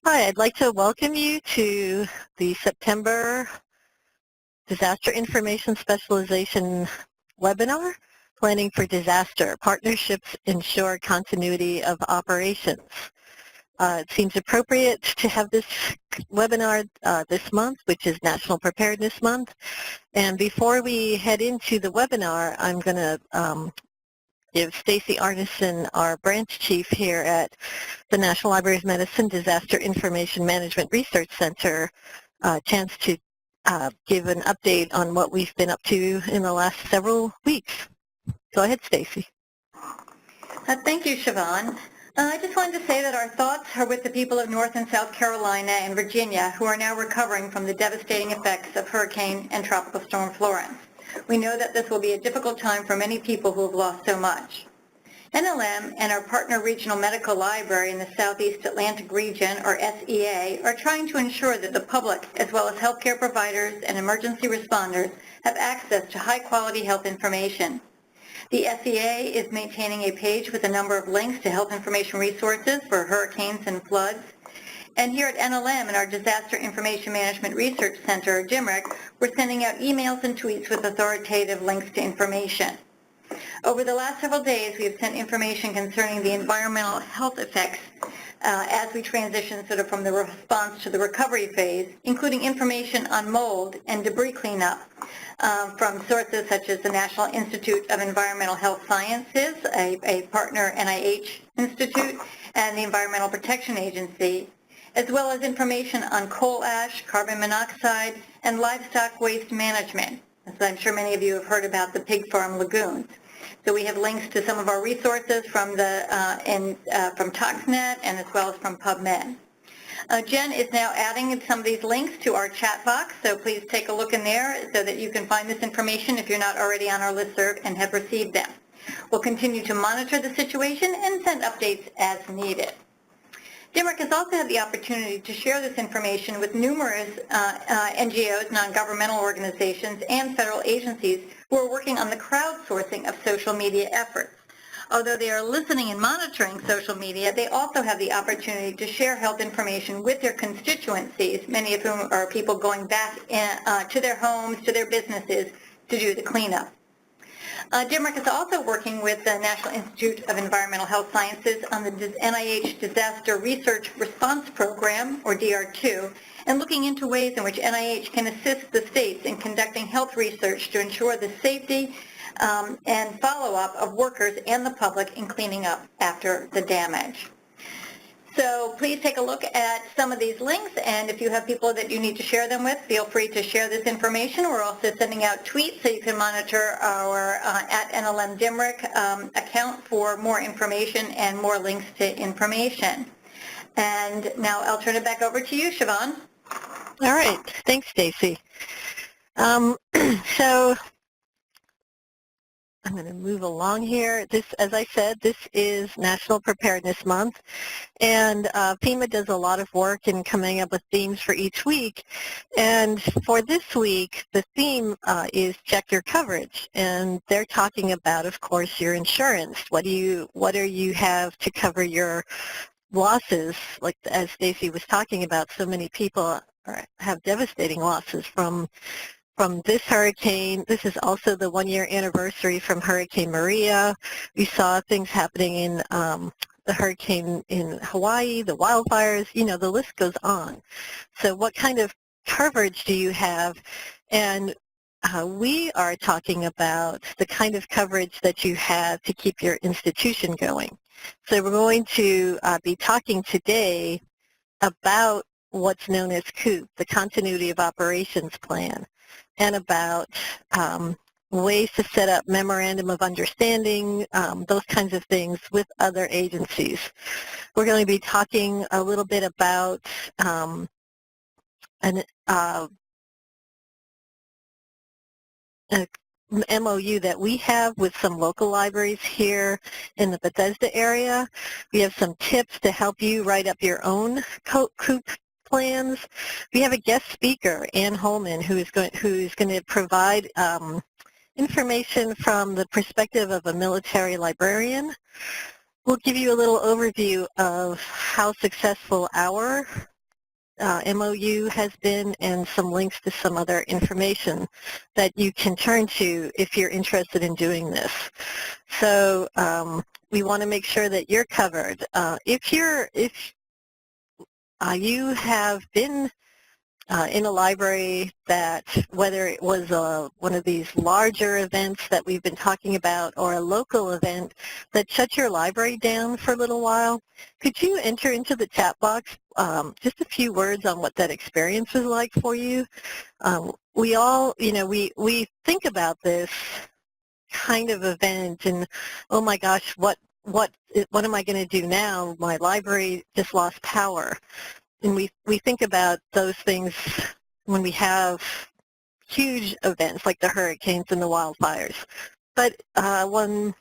Hi, I'd like to welcome you to the September Disaster Information Specialization webinar, Planning for Disaster, Partnerships Ensure Continuity of Operations. It seems appropriate to have this webinar this month, which is National Preparedness Month. And before we head into the webinar, I'm going to give Stacy Arneson, our branch chief here at the National Library of Medicine Disaster Information Management Research Center, a chance to give an update on what we've been up to in the last several weeks. Go ahead, Stacy. Thank you, Siobhan. I just wanted to say that our thoughts are with the people of North and South Carolina and Virginia who are now recovering from the devastating effects of Hurricane and Tropical Storm Florence. We know that this will be a difficult time for many people who have lost so much. NLM and our partner regional medical library in the Southeast Atlantic region, or SEA, are trying to ensure that the public, as well as healthcare providers and emergency responders, have access to high-quality health information. The SEA is maintaining a page with a number of links to health information resources for hurricanes and floods. And here at NLM, in our Disaster Information Management Research Center, or DIMRIC, we're sending out emails and tweets with authoritative links to information. Over the last several days, we have sent information concerning the environmental health effects as we transition sort of from the response to the recovery phase, including information on mold and debris cleanup from sources such as the National Institute of Environmental Health Sciences, a partner NIH institute, and the Environmental Protection Agency, as well as information on coal ash, carbon monoxide, and livestock waste management. As I'm sure many of you have heard about the pig farm lagoons. So we have links to some of our resources from from ToxNet and as well as from PubMed. Jen is now adding some of these links to our chat box, so please take a look in there so that you can find this information if you're not already on our listserv and have received them. We'll continue to monitor the situation and send updates as needed. DIMRIC has also had the opportunity to share this information with numerous NGOs, non-governmental organizations, and federal agencies who are working on the crowdsourcing of social media efforts. Although they are listening and monitoring social media, they also have the opportunity to share health information with their constituencies, many of whom are people going back to their homes, to their businesses, to do the cleanup. DIMRIC is also working with the National Institute of Environmental Health Sciences on the NIH Disaster Research Response Program, or DR2, and looking into ways in which NIH can assist the states in conducting health research to ensure the safety and follow-up of workers and the public in cleaning up after the damage. So please take a look at some of these links, and if you have people that you need to share them with, feel free to share this information. We're also sending out tweets so you can monitor our at NLM DIMRIC account for more information and more links to information. And now I'll turn it back over to you, Siobhan. All right. Thanks, Stacy. So I'm going to move along here. This, as I said, this is National Preparedness Month, and FEMA does a lot of work in coming up with themes for each week. And for this week, the theme is check your coverage, and they're talking about, of course, your insurance. What do you have to cover your losses? Like as Stacy was talking about, so many people have devastating losses from this hurricane. This is also the one-year anniversary from Hurricane Maria. We saw things happening in the hurricane in Hawaii, the wildfires, you know, the list goes on. So what kind of coverage do you have? And we are talking about the kind of coverage that you have to keep your institution going. So we're going to be talking today about what's known as COOP, the Continuity of Operations Plan, and about ways to set up memorandum of understanding, those kinds of things with other agencies. We're going to be talking a little bit about an MOU that we have with some local libraries here in the Bethesda area. We have some tips to help you write up your own COOP plans. We have a guest speaker, Ann Holman, who is going to provide information from the perspective of a military librarian. We'll give you a little overview of how successful our MOU has been, and some links to some other information that you can turn to if you're interested in doing this. So we want to make sure that you're covered. If you have been in a library that, whether it was one of these larger events that we've been talking about or a local event that shut your library down for a little while, could you enter into the chat box just a few words on what that experience was like for you? We all, we think about this kind of event and, oh my gosh, what am I going to do now? My library just lost power. And we think about those things when we have huge events like the hurricanes and the wildfires. But one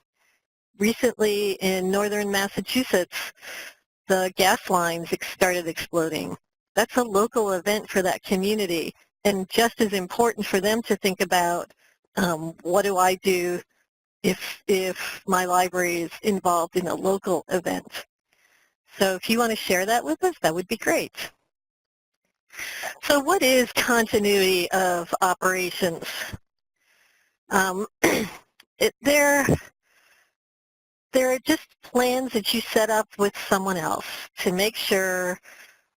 recently in northern Massachusetts, the gas lines started exploding. That's a local event for that community, and just as important for them to think about what do I do if my library is involved in a local event. So if you want to share that with us, that would be great. So what is continuity of operations? There are just plans that you set up with someone else to make sure,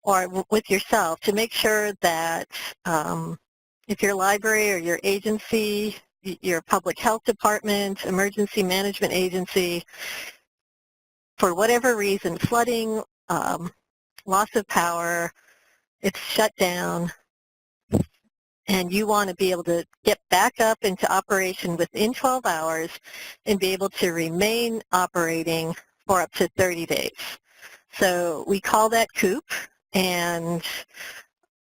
or with yourself, to make sure that if your library or your agency, your public health department, emergency management agency, for whatever reason, flooding, loss of power, it's shut down, and you want to be able to get back up into operation within 12 hours and be able to remain operating for up to 30 days. So we call that COOP, and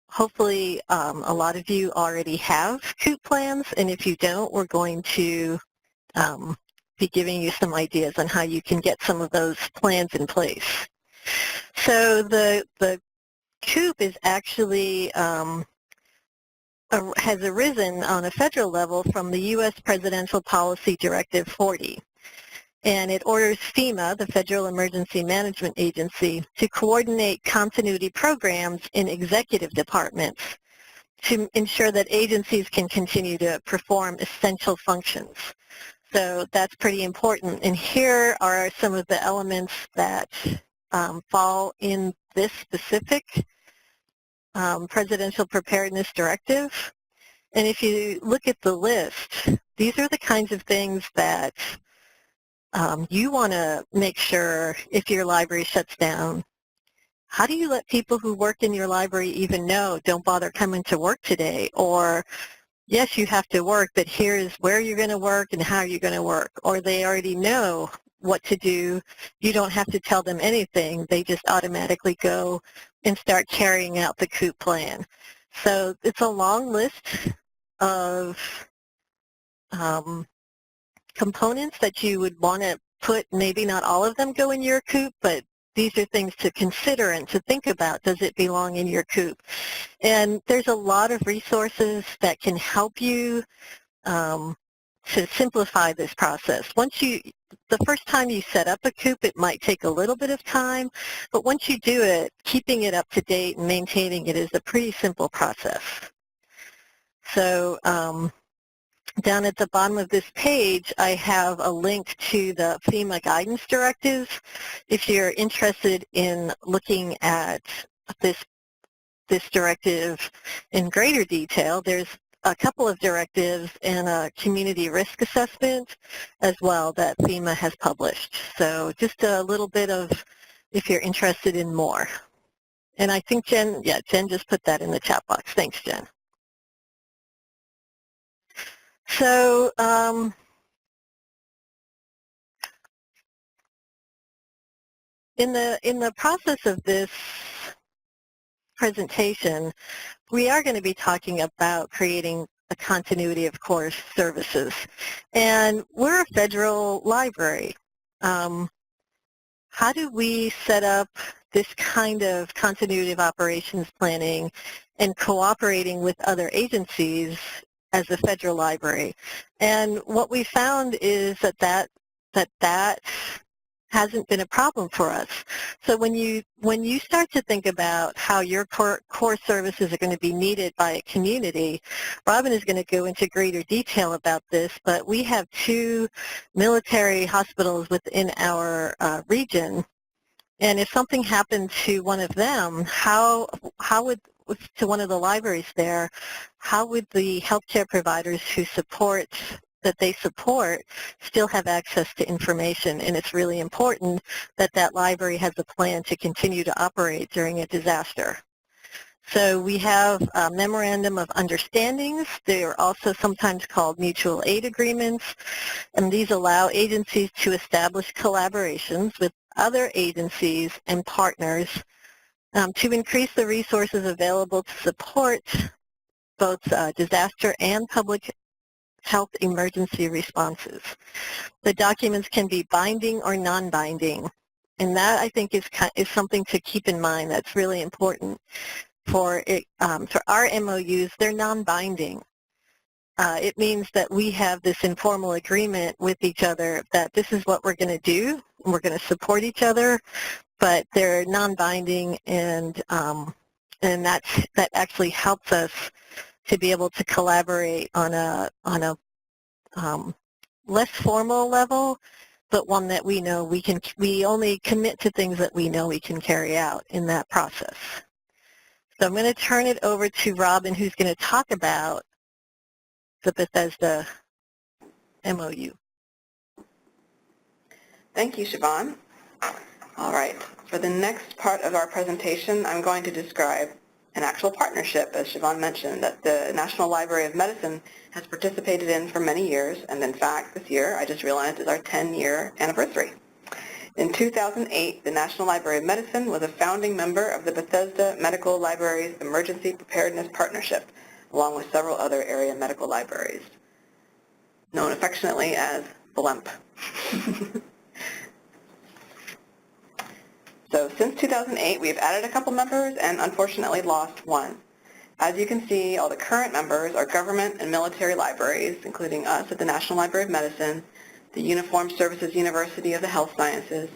hopefully a lot of you already have COOP plans, and if you don't, we're going to be giving you some ideas on how you can get some of those plans in place. So the COOP is actually has arisen on a federal level from the U.S. Presidential Policy Directive 40. And it orders FEMA, the Federal Emergency Management Agency, to coordinate continuity programs in executive departments to ensure that agencies can continue to perform essential functions. So that's pretty important. And here are some of the elements that fall in this specific Presidential Preparedness Directive. And if you look at the list, these are the kinds of things that you want to make sure if your library shuts down. How do you let people who work in your library even know, don't bother coming to work today? Or, yes, you have to work, but here's where you're going to work and how you're going to work. Or they already know what to do. You don't have to tell them anything. They just automatically go and start carrying out the COOP plan. So it's a long list of components that you would want to put. Maybe not all of them go in your COOP, but these are things to consider and to think about. Does it belong in your COOP? And there's a lot of resources that can help you to simplify this process. The first time you set up a COOP, it might take a little bit of time, but once you do it, keeping it up to date and maintaining it is a pretty simple process. So down at the bottom of this page, I have a link to the FEMA guidance directives. If you're interested in looking at this directive in greater detail, there's a couple of directives and a community risk assessment as well that FEMA has published. So just a little bit of, if you're interested in more. And I think Jen just put that in the chat box. Thanks, Jen. So in the process of this presentation, we are going to be talking about creating a continuity of core services. And we're a federal library. How do we set up this kind of continuity of operations planning and cooperating with other agencies as a federal library? And what we found is that hasn't been a problem for us. So when you start to think about how your core services are going to be needed by a community, Robin is going to go into greater detail about this, but we have 2 military hospitals within our region, and if something happened to one of them, how would, to one of the libraries there, how would the healthcare providers that they support still have access to information? And it's really important that that library has a plan to continue to operate during a disaster. So we have a memorandum of understandings. They are also sometimes called mutual aid agreements, and these allow agencies to establish collaborations with other agencies and partners to increase the resources available to support both disaster and public health emergency responses. The documents can be binding or non-binding, and that I think is something to keep in mind. That's really important. For our MOUs, they're non-binding. It means that we have this informal agreement with each other that this is what we're going to do, and we're going to support each other, but they're non-binding, and that actually helps us to be able to collaborate on a less formal level, but one that we know we only commit to things that we know we can carry out in that process. So I'm going to turn it over to Robin, who's going to talk about the Bethesda MOU. Thank you, Siobhan. All right, for the next part of our presentation, I'm going to describe an actual partnership, as Siobhan mentioned, that the National Library of Medicine has participated in for many years, and in fact, this year, I just realized, is our 10-year anniversary. In 2008, the National Library of Medicine was a founding member of the Bethesda Medical Libraries Emergency Preparedness Partnership, along with several other area medical libraries, known affectionately as BLEMP. So since 2008, we have added a couple members and unfortunately lost one. As you can see, all the current members are government and military libraries, including us at the National Library of Medicine, the Uniformed Services University of the Health Sciences,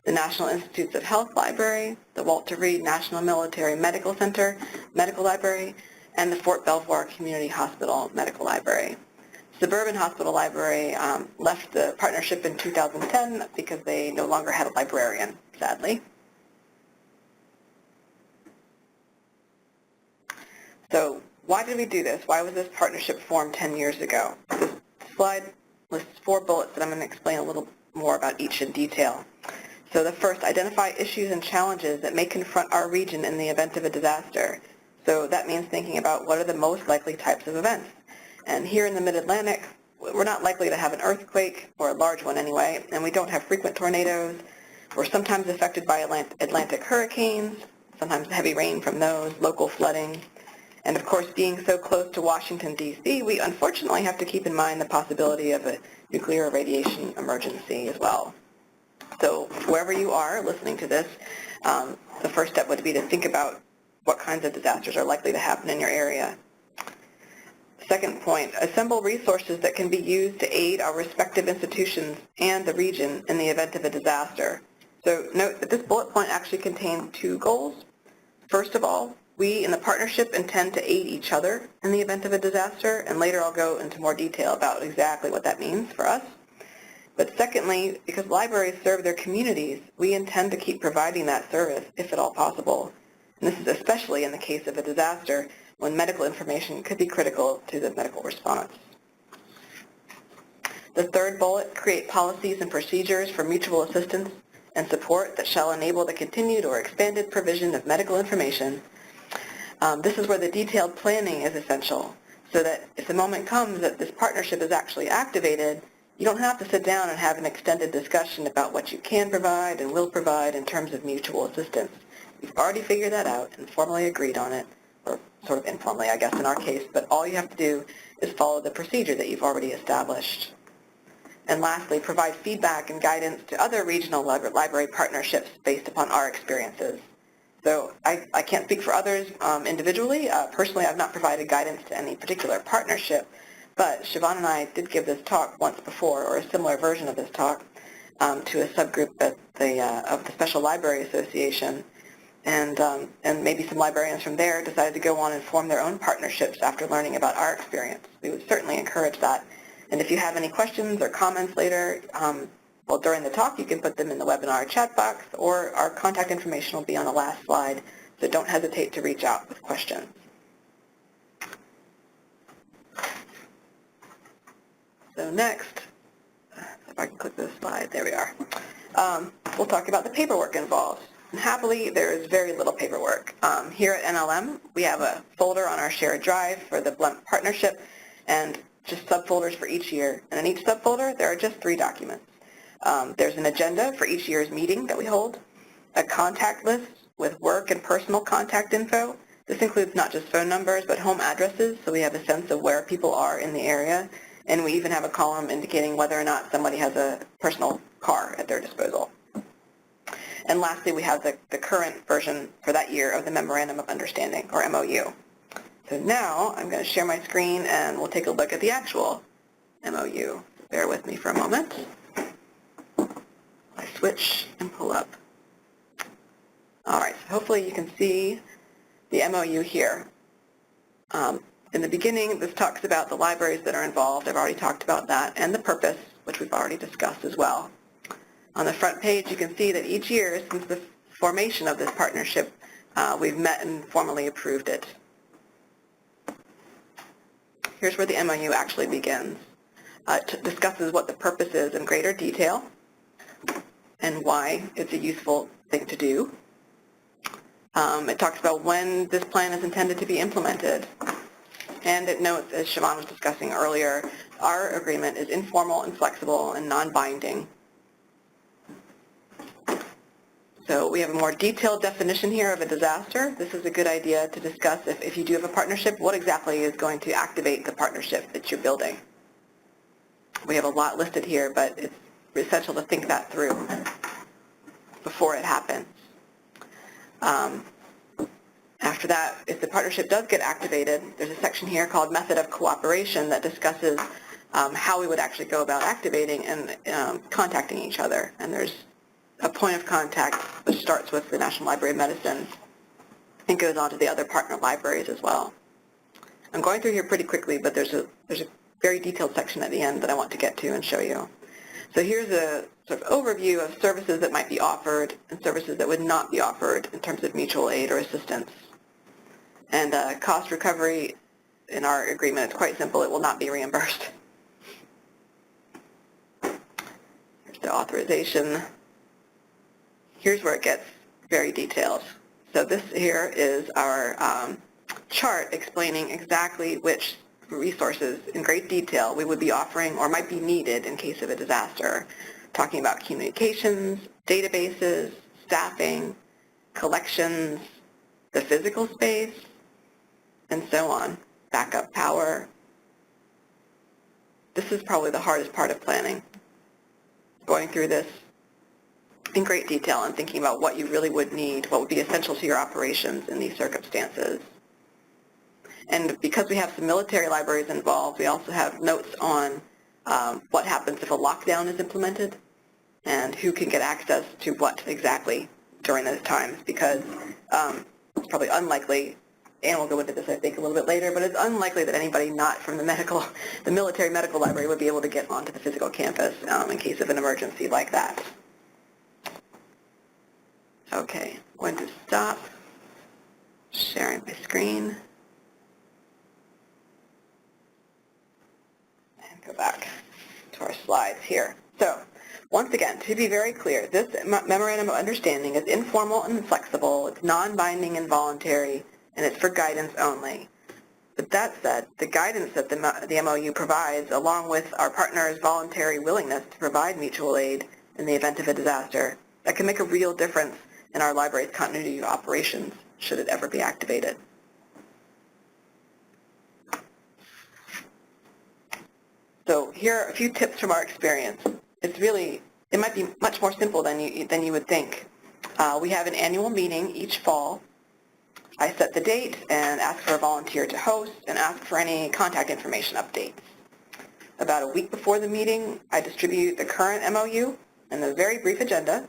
the National Institutes of Health Library, the Walter Reed National Military Medical Center Medical Library, and the Fort Belvoir Community Hospital Medical Library. Suburban Hospital Library left the partnership in 2010 because they no longer had a librarian, sadly. So why did we do this? Why was this partnership formed 10 years ago? This slide lists 4 bullets that I'm going to explain a little more about each in detail. So the first, identify issues and challenges that may confront our region in the event of a disaster. So that means thinking about what are the most likely types of events. And here in the Mid-Atlantic, we're not likely to have an earthquake, or a large one anyway, and we don't have frequent tornadoes. We're sometimes affected by Atlantic hurricanes, sometimes heavy rain from those, local flooding. And of course, being so close to Washington, D.C., we unfortunately have to keep in mind the possibility of a nuclear radiation emergency as well. So wherever you are listening to this, the first step would be to think about what kinds of disasters are likely to happen in your area. Second point, assemble resources that can be used to aid our respective institutions and the region in the event of a disaster. So note that this bullet point actually contains 2 goals. First of all, we in the partnership intend to aid each other in the event of a disaster, and later I'll go into more detail about exactly what that means for us. But secondly, because libraries serve their communities, we intend to keep providing that service if at all possible. And this is especially in the case of a disaster when medical information could be critical to the medical response. The third bullet, create policies and procedures for mutual assistance and support that shall enable the continued or expanded provision of medical information. This is where the detailed planning is essential, so that if the moment comes that this partnership is actually activated, you don't have to sit down and have an extended discussion about what you can provide and will provide in terms of mutual assistance. You've already figured that out and formally agreed on it, or sort of informally, I guess, in our case, but all you have to do is follow the procedure that you've already established. And lastly, provide feedback and guidance to other regional library partnerships based upon our experiences. So I can't speak for others individually. Personally, I've not provided guidance to any particular partnership, but Siobhan and I did give this talk once before, or a similar version of this talk, to a subgroup at of the Special Library Association, and maybe some librarians from there decided to go on and form their own partnerships after learning about our experience. We would certainly encourage that. And if you have any questions or comments later, well, during the talk, you can put them in the webinar chat box, or our contact information will be on the last slide, so don't hesitate to reach out with questions. So next, if I can click this slide, there we are. We'll talk about the paperwork involved. And happily, there is very little paperwork. Here at NLM, we have a folder on our shared drive for the BLEMP partnership and just subfolders for each year. And in each subfolder, there are just 3 documents. There's an agenda for each year's meeting that we hold, a contact list with work and personal contact info. This includes not just phone numbers, but home addresses, so we have a sense of where people are in the area. And we even have a column indicating whether or not somebody has a personal car at their disposal. And lastly, we have the current version for that year of the Memorandum of Understanding, or MOU. So now I'm going to share my screen and we'll take a look at the actual MOU. Bear with me for a moment. I switch and pull up. All right, so hopefully you can see the MOU here. In the beginning, this talks about the libraries that are involved. I've already talked about that, and the purpose, which we've already discussed as well. On the front page, you can see that each year since the formation of this partnership, we've met and formally approved it. Here's where the MOU actually begins. It discusses what the purpose is in greater detail and why it's a useful thing to do. It talks about when this plan is intended to be implemented. And it notes, as Siobhan was discussing earlier, our agreement is informal and flexible and non-binding. So we have a more detailed definition here of a disaster. This is a good idea to discuss if you do have a partnership, what exactly is going to activate the partnership that you're building. We have a lot listed here, but it's essential to think that through before it happens. After that, if the partnership does get activated, there's a section here called Method of Cooperation that discusses how we would actually go about activating and contacting each other. And there's a point of contact which starts with the National Library of Medicine and goes on to the other partner libraries as well. I'm going through here pretty quickly, but there's a very detailed section at the end that I want to get to and show you. So here's a sort of overview of services that might be offered and services that would not be offered in terms of mutual aid or assistance. And cost recovery in our agreement is quite simple. It will not be reimbursed. Here's the authorization. Here's where it gets very detailed. So this here is our chart explaining exactly which resources in great detail we would be offering or might be needed in case of a disaster. Talking about communications, databases, staffing, collections, the physical space, and so on. Backup power. This is probably the hardest part of planning. Going through this in great detail and thinking about what you really would need, what would be essential to your operations in these circumstances. And because we have some military libraries involved, we also have notes on what happens if a lockdown is implemented and who can get access to what exactly during those times, because it's probably unlikely, and we'll go into this I think a little bit later, but it's unlikely that anybody not from the military medical library would be able to get onto the physical campus in case of an emergency like that. Okay, I'm going to stop sharing my screen and go back to our slides here. So, once again, to be very clear, this Memorandum of Understanding is informal and flexible, it's non-binding and voluntary, and it's for guidance only. But that said, the guidance that the MOU provides, along with our partners' voluntary willingness to provide mutual aid in the event of a disaster, that can make a real difference in our library's continuity of operations, should it ever be activated. So here are a few tips from our experience. It might be much more simple than you would think. We have an annual meeting each fall. I set the date and ask for a volunteer to host and ask for any contact information updates. About a week before the meeting, I distribute the current MOU and a very brief agenda.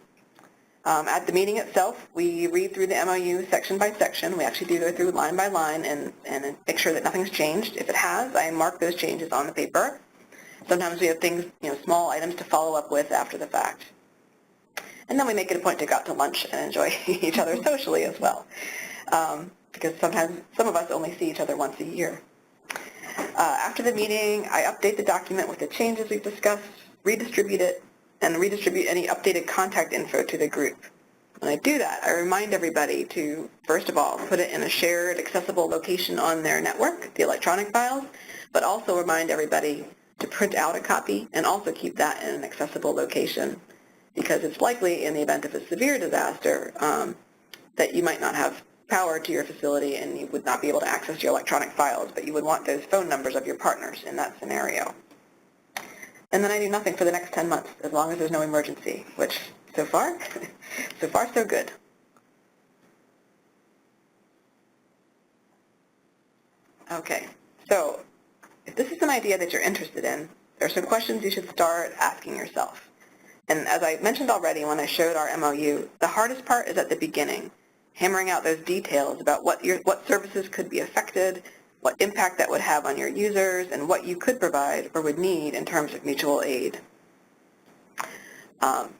At the meeting itself, we read through the MOU section by section. We actually do go through line by line and make sure that nothing's changed. If it has, I mark those changes on the paper. Sometimes we have things, small items to follow up with after the fact. And then we make it a point to go out to lunch and enjoy each other socially as well, because sometimes some of us only see each other once a year. After the meeting, I update the document with the changes we've discussed, redistribute it, and redistribute any updated contact info to the group. When I do that, I remind everybody to, first of all, put it in a shared, accessible location on their network, the electronic files, but also remind everybody to print out a copy and also keep that in an accessible location, because it's likely in the event of a severe disaster that you might not have power to your facility and you would not be able to access your electronic files, but you would want those phone numbers of your partners in that scenario. And then I do nothing for the next 10 months, as long as there's no emergency, which so far so good. Okay, so if this is an idea that you're interested in, there are some questions you should start asking yourself. And as I mentioned already when I showed our MOU, the hardest part is at the beginning, hammering out those details about what services could be affected, what impact that would have on your users, and what you could provide or would need in terms of mutual aid.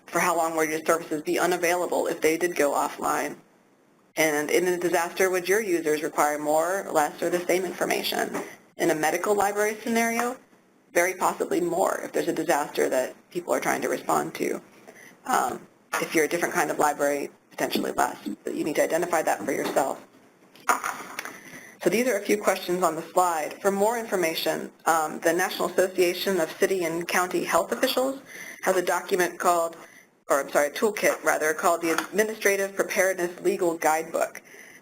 For how long would your services be unavailable if they did go offline? And in a disaster, would your users require more, less, or the same information? In a medical library scenario, very possibly more if there's a disaster that people are trying to respond to. If you're a different kind of library, potentially less. But you need to identify that for yourself. So these are a few questions on the slide. For more information, the National Association of City and County Health Officials has a document called, a toolkit rather, called the Administrative Preparedness Legal Guidebook.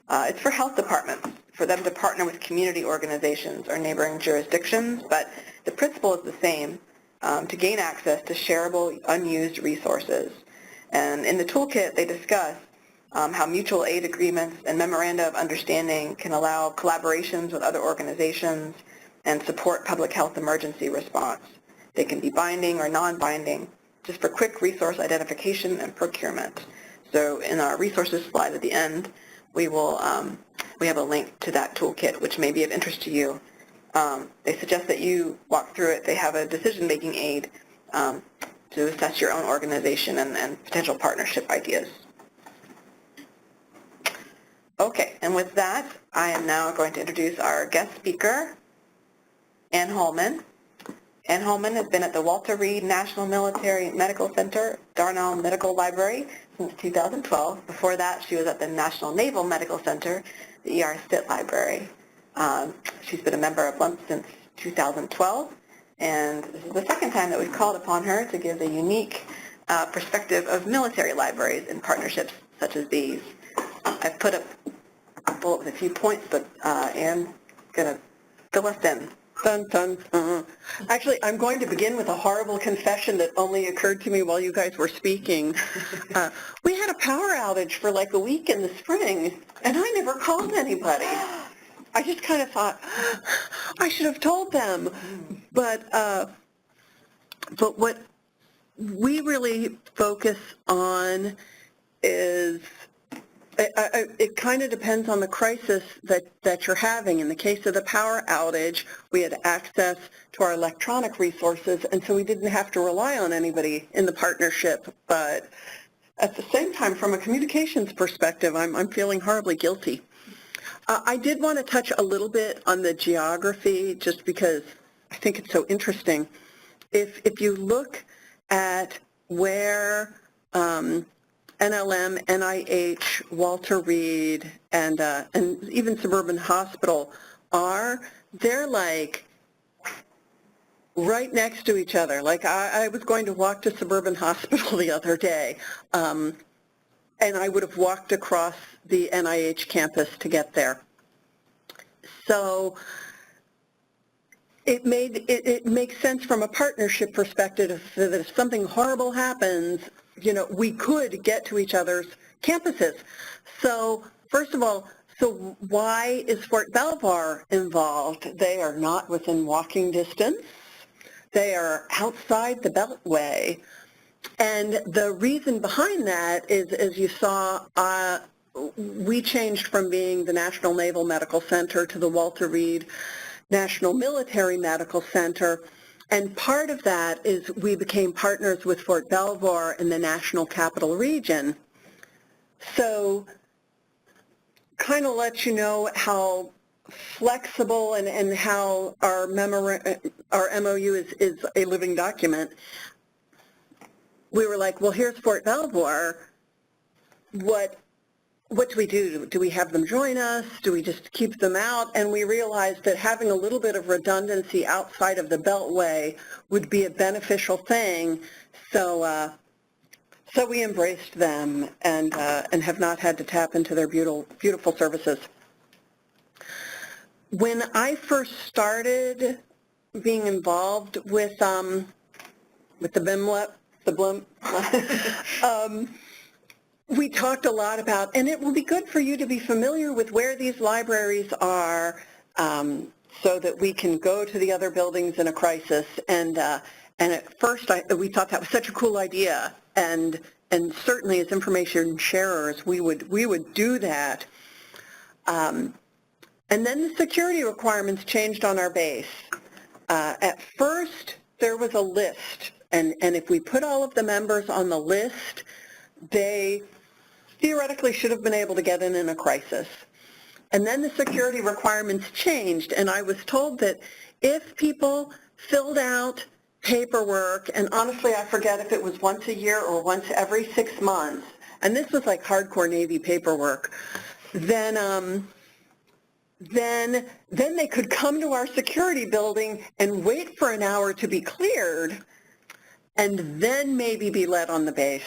It's for health departments, for them to partner with community organizations or neighboring jurisdictions, but the principle is the same, to gain access to shareable, unused resources. And in the toolkit, they discuss how mutual aid agreements and memoranda of understanding can allow collaborations with other organizations and support public health emergency response. They can be binding or non-binding, just for quick resource identification and procurement. So in our resources slide at the end, we have a link to that toolkit, which may be of interest to you. They suggest that you walk through it. They have a decision-making aid to assess your own organization and potential partnership ideas. Okay, and with that, I am now going to introduce our guest speaker, Ann Holman. Ann Holman has been at the Walter Reed National Military Medical Center, Darnall Medical Library, since 2012. Before that, she was at the National Naval Medical Center, the ER Stitt Library. She's been a member of LUMP since 2012, and this is the second time that we've called upon her to give a unique perspective of military libraries in partnerships such as these. I've put up a bullet with a few points, but Ann's going to fill us in. Dun, dun. Actually, I'm going to begin with a horrible confession that only occurred to me while you guys were speaking. We had a power outage for like a week in the spring, and I never called anybody. I just kind of thought, I should have told them. But what we really focus on is it kind of depends on the crisis that you're having. In the case of the power outage, we had access to our electronic resources, and so we didn't have to rely on anybody in the partnership. But at the same time, from a communications perspective, I'm feeling horribly guilty. I did want to touch a little bit on the geography, just because I think it's so interesting. If you look at where NLM, NIH, Walter Reed, and even Suburban Hospital are, they're like right next to each other. Like I was going to walk to Suburban Hospital the other day, and I would have walked across the NIH campus to get there. So it makes sense from a partnership perspective that if something horrible happens, we could get to each other's campuses. So first of all, so why is Fort Belvoir involved? They are not within walking distance. They are outside the Beltway. And the reason behind that is, as you saw, we changed from being the National Naval Medical Center to the Walter Reed National Military Medical Center. And part of that is we became partners with Fort Belvoir in the National Capital Region. So kind of let you know how flexible and how our MOU is a living document. We were like, well, here's Fort Belvoir. What do we do? Do we have them join us? Do we just keep them out? And we realized that having a little bit of redundancy outside of the Beltway would be a beneficial thing. So we embraced them and have not had to tap into their beautiful services. When I first started being involved with the BIMLEP, we talked a lot about, and it will be good for you to be familiar with where these libraries are, so that we can go to the other buildings in a crisis. And at first we thought that was such a cool idea, and certainly as information sharers we would do that. And then the security requirements changed on our base. At first there was a list, and if we put all of the members on the list, they theoretically should have been able to get in a crisis. And then the security requirements changed, and I was told that if people filled out paperwork, and honestly I forget if it was once a year or once every 6 months, and this was like hardcore Navy paperwork, then they could come to our security building and wait for an hour to be cleared, and then maybe be let on the base.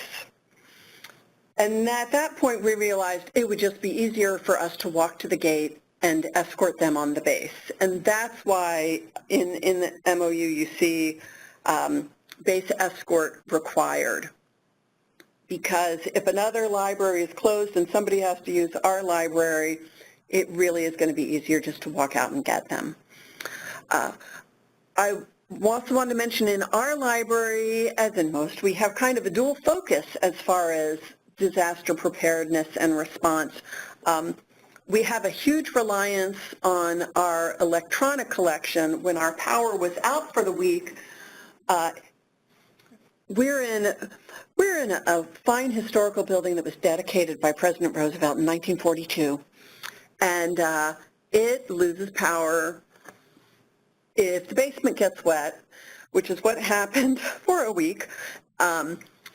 And at that point, we realized it would just be easier for us to walk to the gate and escort them on the base. And that's why in the MOU you see base escort required. Because if another library is closed and somebody has to use our library, it really is going to be easier just to walk out and get them. I also want to mention in our library, as in most, we have kind of a dual focus as far as disaster preparedness and response. We have a huge reliance on our electronic collection. When our power was out for the week, we're in a fine historical building that was dedicated by President Roosevelt in 1942, and it loses power if the basement gets wet, which is what happened for a week.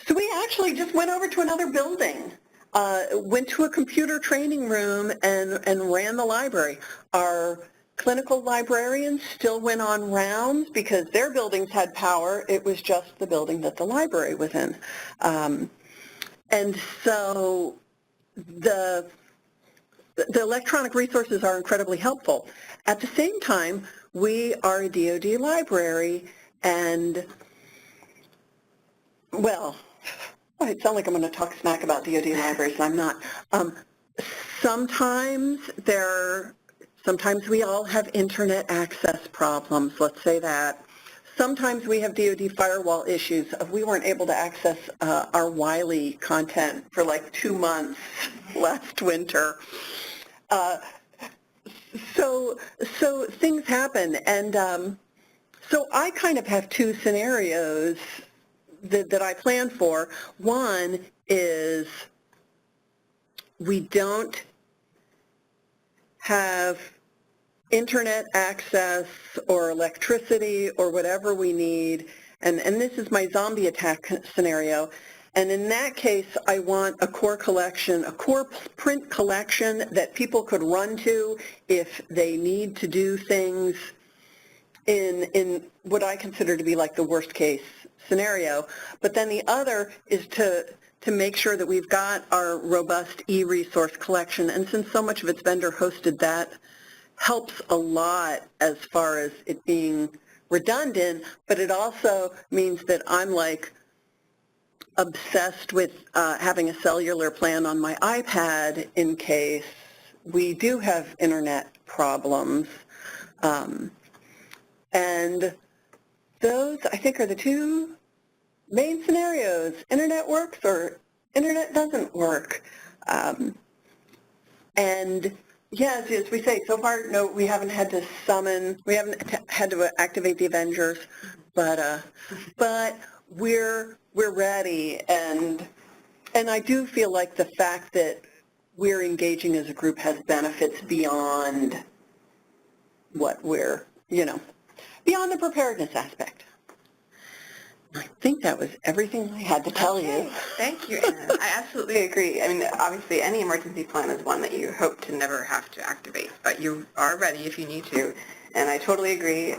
So we actually just went over to another building, went to a computer training room and ran the library. Our clinical librarians still went on rounds because their buildings had power. It was just the building that the library was in. And so the electronic resources are incredibly helpful. At the same time, we are a DoD library, and, well, it sounds like I'm going to talk smack about DoD libraries, and I'm not. Sometimes we all have internet access problems, let's say that. Sometimes we have DoD firewall issues. We weren't able to access our Wiley content for like 2 months last winter. So things happen, and so I kind of have two scenarios that I plan for. One is we don't have internet access or electricity or whatever we need, and this is my zombie attack scenario. And in that case, I want a core collection, a core print collection that people could run to if they need to do things in what I consider to be like the worst case scenario. But then the other is to make sure that we've got our robust e-resource collection. And since so much of it's vendor hosted, that helps a lot as far as it being redundant, but it also means that I'm like obsessed with having a cellular plan on my iPad in case we do have internet problems. And those, I think, are the two main scenarios, internet works or internet doesn't work. And yeah, as we say, so far, no, we haven't had to had to activate the Avengers, but we're ready, and I do feel like the fact that we're engaging as a group has benefits beyond what we're, beyond the preparedness aspect. I think that was everything I had to tell you. Thank you, Anna. I absolutely agree. I mean, obviously, any emergency plan is one that you hope to never have to activate, but you are ready if you need to. And I totally agree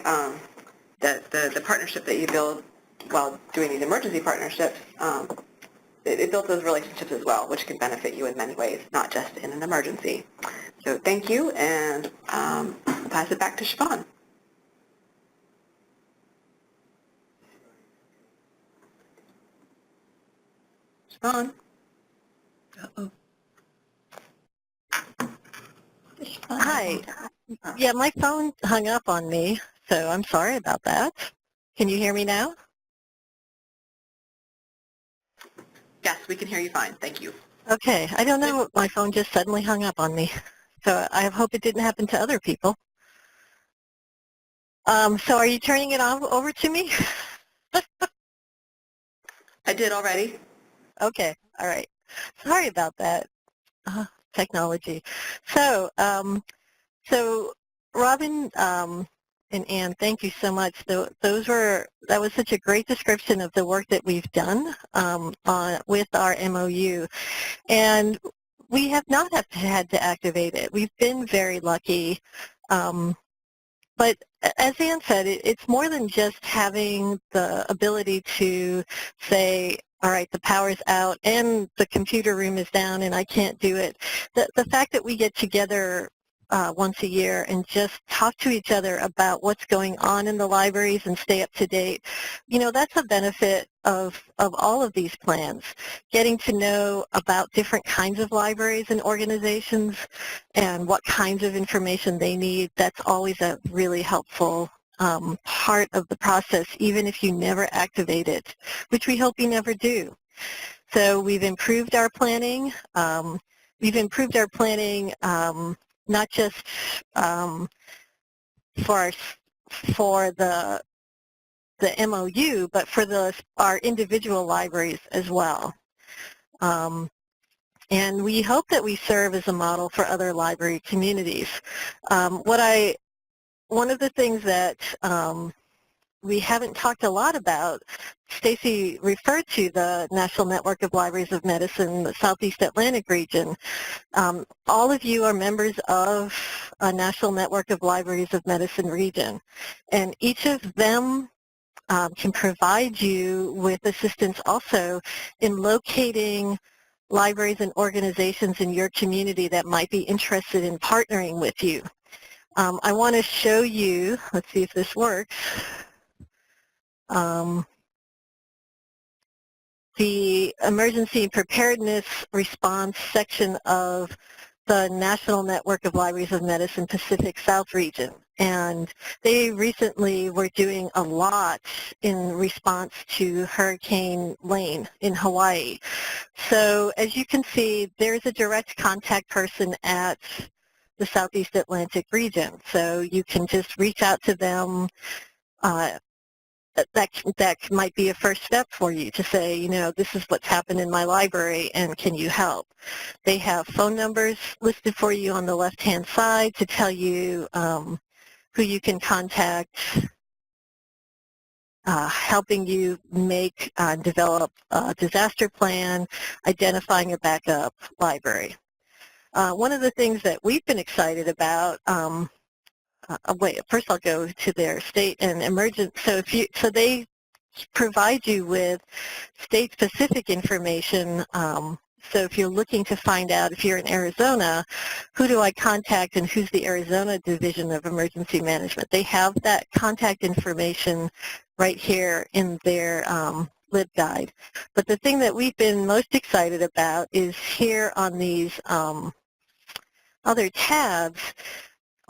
that the partnership that you build while doing these emergency partnerships, it builds those relationships as well, which can benefit you in many ways, not just in an emergency. So thank you, and pass it back to Siobhan. Siobhan? Uh-oh. Hi. Yeah, my phone hung up on me, so I'm sorry about that. Can you hear me now? Yes, we can hear you fine. Thank you. Okay. I don't know. My phone just suddenly hung up on me. So I hope it didn't happen to other people. So are you turning it over to me? I did already. Okay. All right. Sorry about that. Technology. So, so Robin and Anne, thank you so much. That was such a great description of the work that we've done with our MOU. And we have not had to activate it. We've been very lucky. But as Anne said, it's more than just having the ability to say, all right, the power's out and the computer room is down and I can't do it. The fact that we get together once a year and just talk to each other about what's going on in the libraries and stay up to date, that's a benefit of all of these plans. Getting to know about different kinds of libraries and organizations and what kinds of information they need, that's always a really helpful part of the process, even if you never activate it, which we hope you never do. So we've improved our planning. Not just for the MOU, but for our individual libraries as well. And we hope that we serve as a model for other library communities. One of the things that we haven't talked a lot about, Stacy referred to the National Network of Libraries of Medicine, the Southeast Atlantic region. All of you are members of a National Network of Libraries of Medicine region, and each of them can provide you with assistance also in locating libraries and organizations in your community that might be interested in partnering with you. I want to show you, let's see if this works, the emergency preparedness response section of the National Network of Libraries of Medicine Pacific South region. And they recently were doing a lot in response to Hurricane Lane in Hawaii. So as you can see, there's a direct contact person at the Southeast Atlantic region. So you can just reach out to them. That might be a first step for you to say, this is what's happened in my library and can you help? They have phone numbers listed for you on the left-hand side to tell you who you can contact, helping you develop a disaster plan, identifying a backup library. One of the things that we've been excited about, first I'll go to their state and emergent. So they provide you with state-specific information. So if you're looking to find out, if you're in Arizona, who do I contact and who's the Arizona Division of Emergency Management? They have that contact information right here in their LibGuide. But the thing that we've been most excited about is here on these other tabs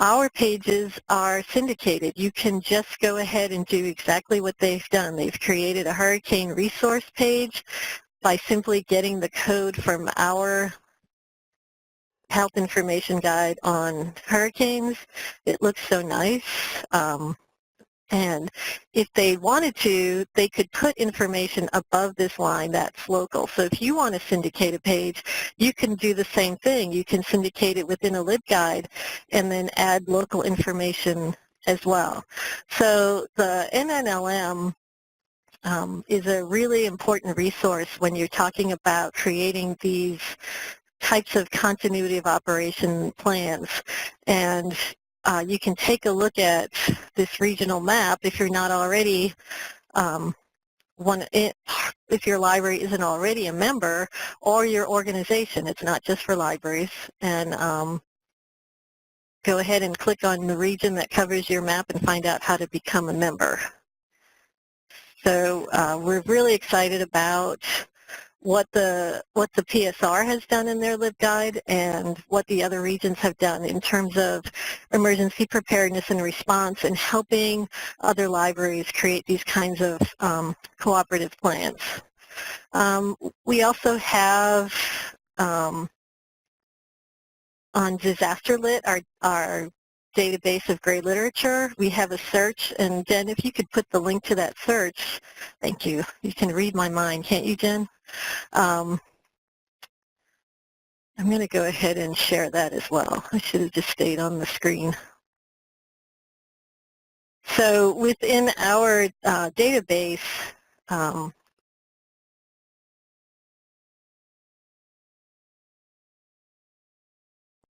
our pages are syndicated. You can just go ahead and do exactly what they've done. They've created a hurricane resource page by simply getting the code from our health information guide on hurricanes. It looks so nice. And if they wanted to, they could put information above this line that's local. So if you want to syndicate a page, you can do the same thing. You can syndicate it within a LibGuide and then add local information as well. So the NNLM is a really important resource when you're talking about creating these types of continuity of operation plans. And you can take a look at this regional map if you're not already if your library isn't already a member, or your organization. It's not just for libraries. And go ahead and click on the region that covers your map and find out how to become a member. So we're really excited about what the PSR has done in their LibGuide and what the other regions have done in terms of emergency preparedness and response and helping other libraries create these kinds of cooperative plans. We also have on DisasterLit, our database of gray literature, we have a search, and Jen, if you could put the link to that search, thank you. You can read my mind, can't you, Jen? I'm going to go ahead and share that as well. I should have just stayed on the screen. So within our database, I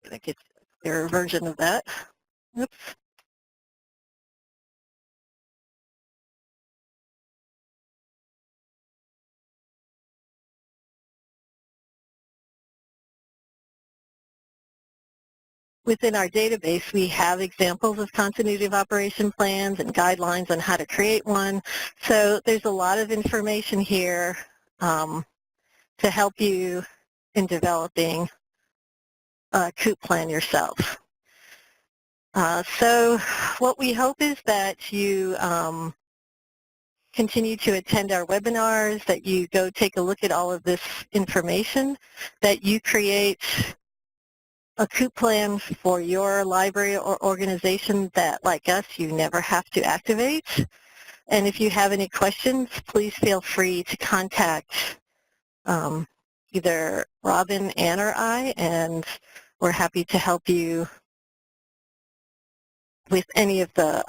think it's a clearer version of that. Oops. Within our database, we have examples of continuity of operation plans and guidelines on how to create one. So there's a lot of information here to help you in developing a COOP plan yourself. So what we hope is that you continue to attend our webinars, that you go take a look at all of this information, that you create a COOP plan for your library or organization that, like us, you never have to activate. And if you have any questions, please feel free to contact either Robin, Ann, or I, and we're happy to help you with any of the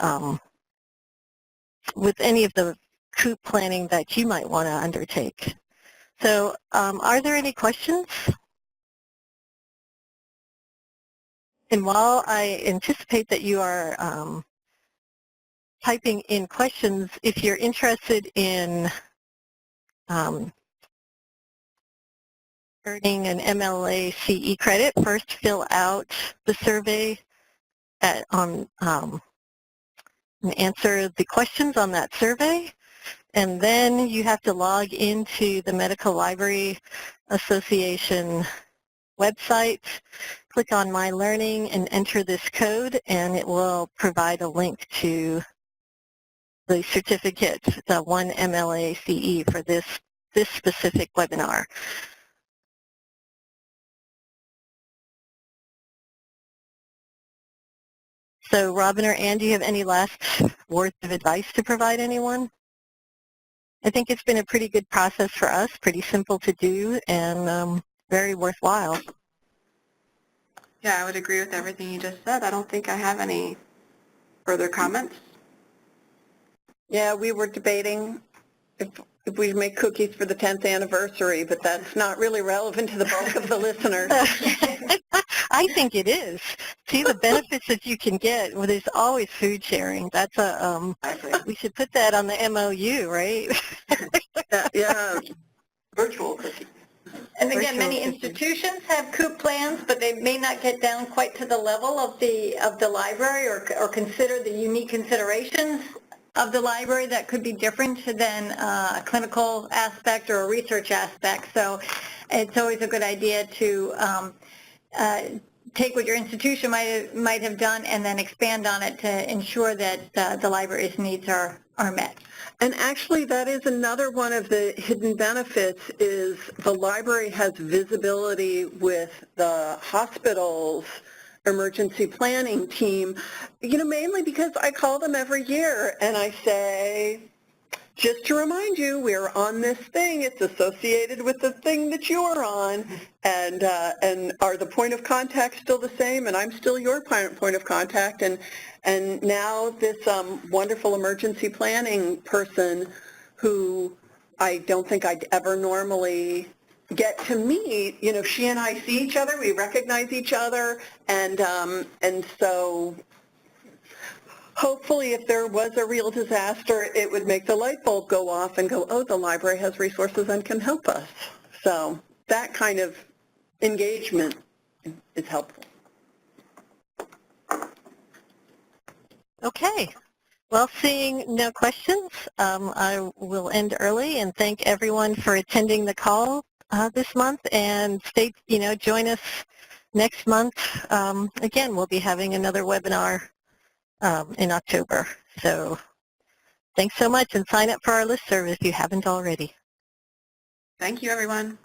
COOP planning that you might want to undertake. So are there any questions? And while I anticipate that you are typing in questions, if you're interested in earning an MLA CE credit, first fill out the survey and answer the questions on that survey. And then you have to log into the Medical Library Association website, click on My Learning and enter this code, and it will provide a link to the certificate, the 1 MLA CE for this specific webinar. So Robin or Ann, do you have any last words of advice to provide anyone? I think it's been a pretty good process for us, pretty simple to do, and very worthwhile. Yeah, I would agree with everything you just said. I don't think I have any further comments. Yeah, we were debating if we make cookies for the 10th anniversary, but that's not really relevant to the bulk of the listeners. I think it is. See the benefits that you can get. Well, there's always food sharing. That's a we should put that on the MOU, right? Yeah. Virtual cookies. And again, many institutions have COOP plans, but they may not get down quite to the level of the library or consider the unique considerations of the library that could be different than a clinical aspect or a research aspect. So it's always a good idea to take what your institution might have done and then expand on it to ensure that the library's needs are met. And actually, that is another one of the hidden benefits is the library has visibility with the hospital's emergency planning team, mainly because I call them every year and I say, just to remind you, we're on this thing. It's associated with the thing that you're on, and are the point of contact still the same? And I'm still your point of contact. And now this wonderful emergency planning person, who I don't think I'd ever normally get to meet. She and I see each other. We recognize each other, and so. Hopefully, if there was a real disaster, it would make the light bulb go off and go, oh, the library has resources and can help us. So that kind of engagement is helpful. Okay. Well, seeing no questions, I will end early and thank everyone for attending the call this month, and join us next month. Again, we'll be having another webinar in October. So thanks so much, and sign up for our listserv if you haven't already. Thank you, everyone.